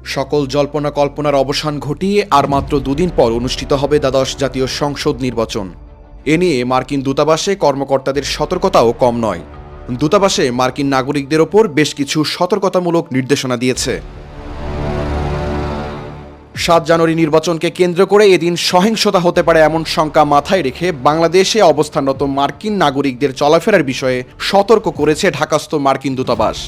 সকল জল্পনা কল্পনার অবসান ঘটিয়ে আর মাত্র দুদিন পর অনুষ্ঠিত হবে দ্বাদশ জাতীয় সংসদ নির্বাচন। এ নিয়ে মার্কিন দূতাবাসে কর্মকর্তাদের সতর্কতাও কম নয়। দূতাবাসে মার্কিন নাগরিকদের ওপর বেশ কিছু সতর্কতামূলক নির্দেশনা দিয়েছে। 7 জানুয়ারি নির্বাচনকে কেন্দ্র করে এদিন সহিংসতা হতে পারে এমন শঙ্কা মাথায় রেখে বাংলাদেশে অবস্থানরত মার্কিন নাগরিকদের চলাফেরার বিষয়ে সতর্ক করেছে ঢাকাস্থ মার্কিন দূতাবাস।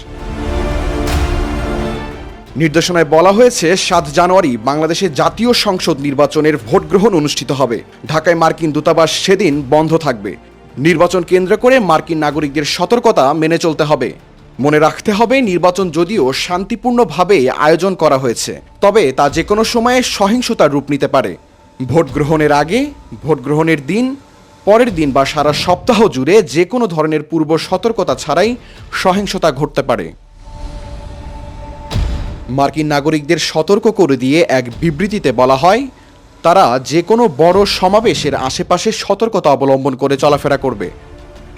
নির্দেশনায় বলা হয়েছে 7 জানুয়ারি বাংলাদেশে জাতীয় সংসদ নির্বাচনের ভোট গ্রহণ অনুষ্ঠিত হবে। ঢাকায় মার্কিন দূতাবাস সেদিন বন্ধ থাকবে। নির্বাচন কেন্দ্র করে মার্কিন নাগরিকদের সতর্কতা মেনে চলতে হবে। মনে রাখতে হবে, নির্বাচন যদিও শান্তিপূর্ণভাবে আয়োজন করা হয়েছে, তবে তা যে কোনো সময়ে সহিংসতার রূপ নিতে পারে। ভোট গ্রহণের আগে, ভোট গ্রহণের দিন, পরের দিন বা সারা সপ্তাহ জুড়ে যে কোনো ধরনের পূর্ব সতর্কতা ছাড়াই সহিংসতা ঘটতে পারে। মার্কিন নাগরিকদের সতর্ক করে দিয়ে এক বিবৃতিতে বলা হয়, তারা যে কোনো বড় সমাবেশের আশেপাশে সতর্কতা অবলম্বন করে চলাফেরা করবে।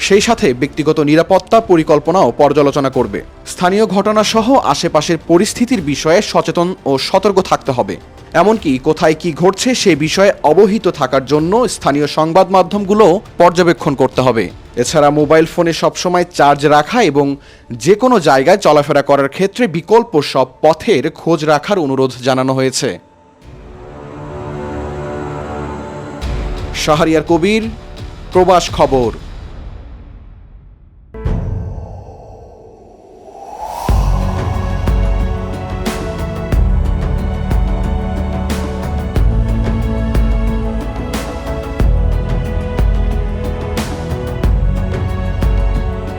সেই সাথে ব্যক্তিগত নিরাপত্তা পরিকল্পনাও পর্যালোচনা করবে। স্থানীয় ঘটনাসহ আশেপাশের পরিস্থিতির বিষয়ে সচেতন ও সতর্ক থাকতে হবে। এমনকি কোথায় কি ঘটছে সে বিষয়ে অবহিত থাকার জন্য স্থানীয় সংবাদ মাধ্যমগুলো পর্যবেক্ষণ করতে হবে। এছাড়া মোবাইল ফোনে সবসময় চার্জ রাখা এবং যে কোনো জায়গায় চলাফেরা করার ক্ষেত্রে বিকল্প সব পথের খোঁজ রাখার অনুরোধ জানানো হয়েছে। শাহরিয়ার কবির, প্রবাস খবর।